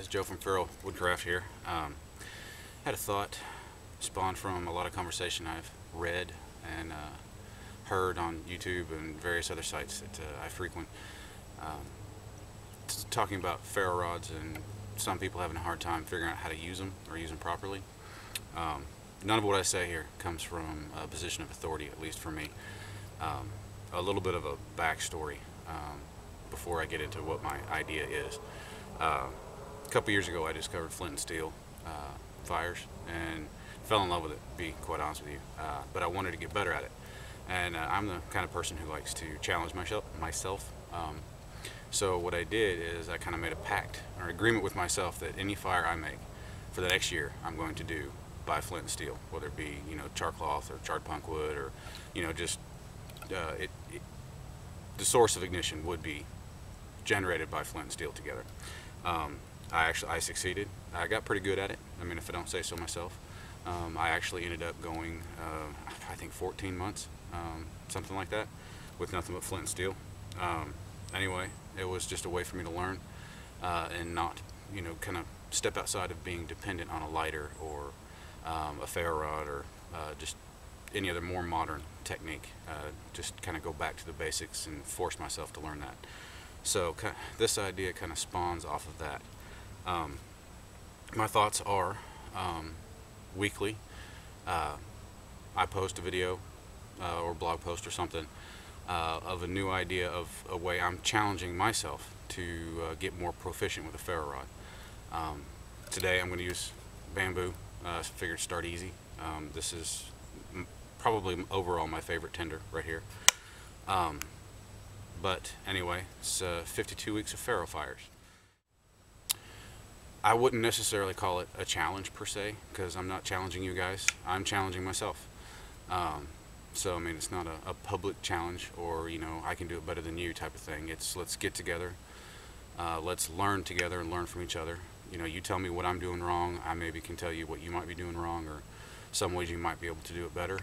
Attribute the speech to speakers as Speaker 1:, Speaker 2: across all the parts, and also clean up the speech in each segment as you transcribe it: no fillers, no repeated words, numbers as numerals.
Speaker 1: Joe from Ferro Woodcraft here. Had a thought spawned from a lot of conversation I've read and heard on YouTube and various other sites that I frequent, talking about ferro rods and some people having a hard time figuring out how to use them or use them properly. None of what I say here comes from a position of authority, at least for me. A little bit of a backstory before I get into what my idea is. A couple years ago I discovered flint and steel fires and fell in love with it, to be quite honest with you, but I wanted to get better at it, and I'm the kind of person who likes to challenge myself. So what I did is I kind of made a pact or an agreement with myself that any fire I make for the next year I'm going to do by flint and steel, whether it be, you know, char cloth or charred punk wood, or, you know, just the source of ignition would be generated by flint and steel together. I succeeded. I got pretty good at it. I mean, if I don't say so myself. I actually ended up going, I think 14 months, something like that, with nothing but flint and steel. Anyway, it was just a way for me to learn and not, you know, kind of step outside of being dependent on a lighter or a ferro rod or just any other more modern technique. Just kind of go back to the basics and force myself to learn that. So this idea kind of spawns off of that. My thoughts are weekly. I post a video or blog post or something of a new idea of a way I'm challenging myself to get more proficient with a ferro rod. Today I'm going to use bamboo. Figured start easy. This is probably overall my favorite tinder right here. But anyway, it's 52 weeks of ferro fires. I wouldn't necessarily call it a challenge per se, because I'm not challenging you guys. I'm challenging myself. So I mean, it's not a public challenge or, you know, I can do it better than you type of thing. It's let's get together, let's learn together and learn from each other. You know, you tell me what I'm doing wrong, I maybe can tell you what you might be doing wrong, or some ways you might be able to do it better.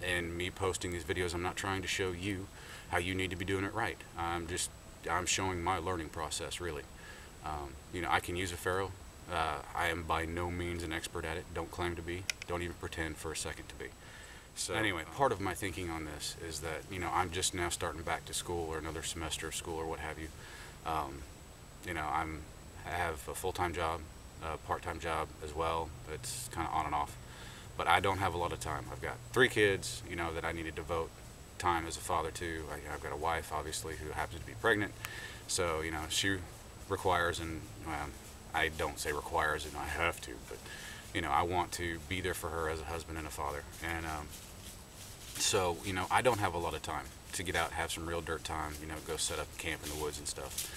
Speaker 1: And me posting these videos, I'm not trying to show you how you need to be doing it right. I'm showing my learning process, really. You know, I can use a ferro. I am by no means an expert at it. Don't claim to be. Don't even pretend for a second to be. So anyway, part of my thinking on this is that, you know, I'm just now starting back to school or another semester of school or what have you. You know, I have a full-time job, a part-time job as well. It's kind of on and off. But I don't have a lot of time. I've got 3 kids, you know, that I need to devote time as a father to. I've got a wife, obviously, who happens to be pregnant. So, you know, she requires, and I don't say requires and I have to, but, you know, I want to be there for her as a husband and a father. And so, you know, I don't have a lot of time to get out, have some real dirt time, you know, go set up camp in the woods and stuff.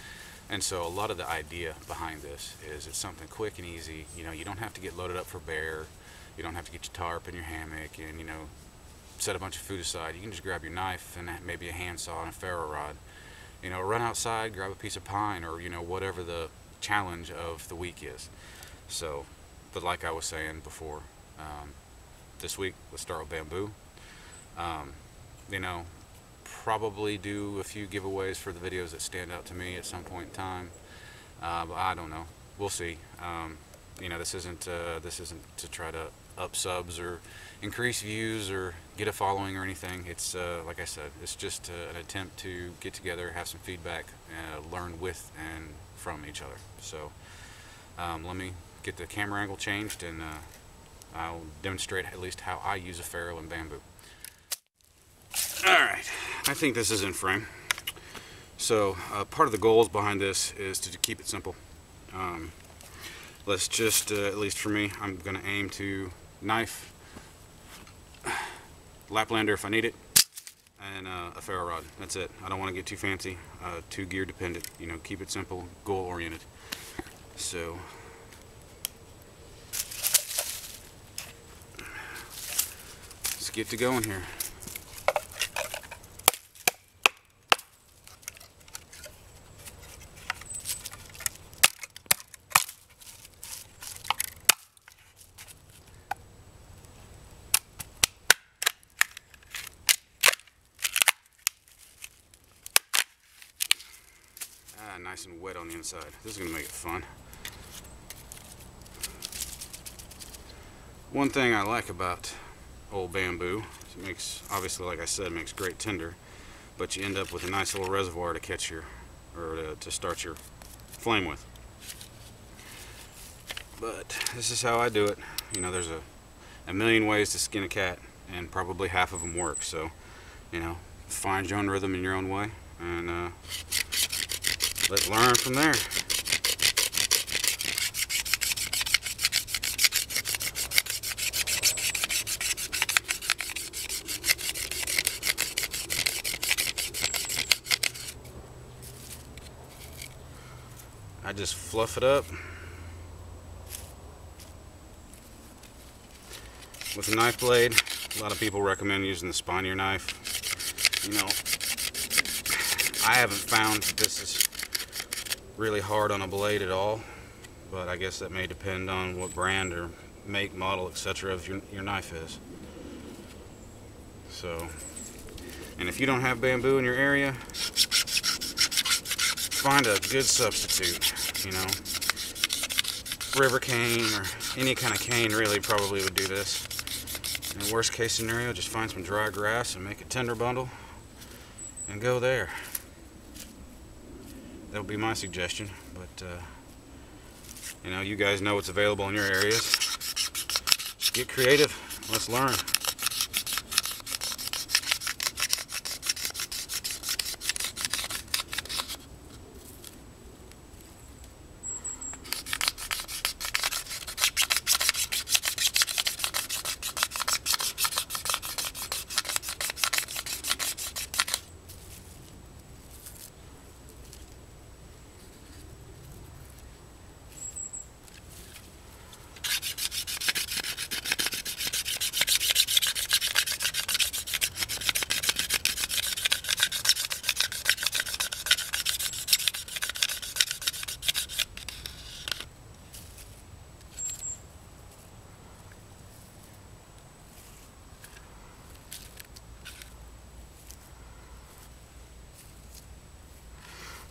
Speaker 1: And so a lot of the idea behind this is it's something quick and easy. You know, you don't have to get loaded up for bear. You don't have to get your tarp and your hammock and, you know, set a bunch of food aside. You can just grab your knife and maybe a handsaw and a ferro rod. You know, run outside, grab a piece of pine, or, you know, whatever the challenge of the week is. So, but like I was saying before, this week, let's start with bamboo. You know, probably do a few giveaways for the videos that stand out to me at some point in time. But I don't know. We'll see. You know, this isn't to try to up subs or increase views or get a following or anything. It's like I said, it's just an attempt to get together, have some feedback, learn with and from each other. So let me get the camera angle changed, and I'll demonstrate at least how I use a ferro and bamboo. Alright, I think this is in frame. So part of the goals behind this is to keep it simple. Let's just, at least for me, I'm going to aim to knife, Laplander if I need it, and a ferro rod. That's it. I don't want to get too fancy, too gear dependent. You know, keep it simple, goal oriented. So let's get to going here. Nice and wet on the inside. This is going to make it fun. One thing I like about old bamboo, it makes, obviously like I said, makes great tinder, but you end up with a nice little reservoir to catch your, or to start your flame with. But this is how I do it. You know, there's a million ways to skin a cat, and probably half of them work. So, you know, find your own rhythm in your own way, and let's learn from there. I just fluff it up with a knife blade. A lot of people recommend using the spinier knife. You know, I haven't found this is really hard on a blade at all, but I guess that may depend on what brand or make, model, etc. of your knife is. So, and if you don't have bamboo in your area, find a good substitute. You know, river cane or any kind of cane really probably would do this. In worst case scenario, just find some dry grass and make a tinder bundle and go there. That would be my suggestion, but you know, you guys know what's available in your areas. Just get creative. Let's learn.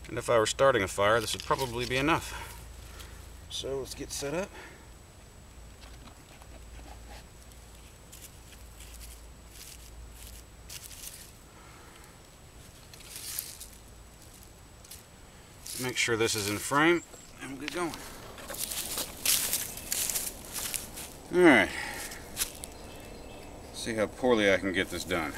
Speaker 1: And if I were starting a fire, this would probably be enough. So let's get set up. Make sure this is in frame, and we'll get going. Alright. See how poorly I can get this done.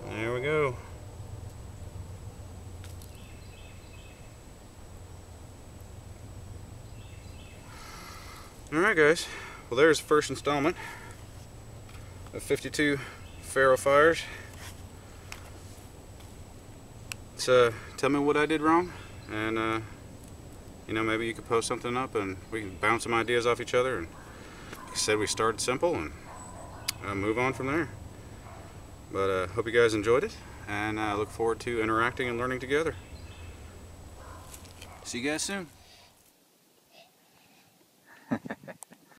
Speaker 1: There we go. Alright guys, well there's the first installment of 52 Ferro fires. So tell me what I did wrong, and you know, maybe you could post something up and we can bounce some ideas off each other. And like I said, we started simple and move on from there. But hope you guys enjoyed it, and I look forward to interacting and learning together. See you guys soon.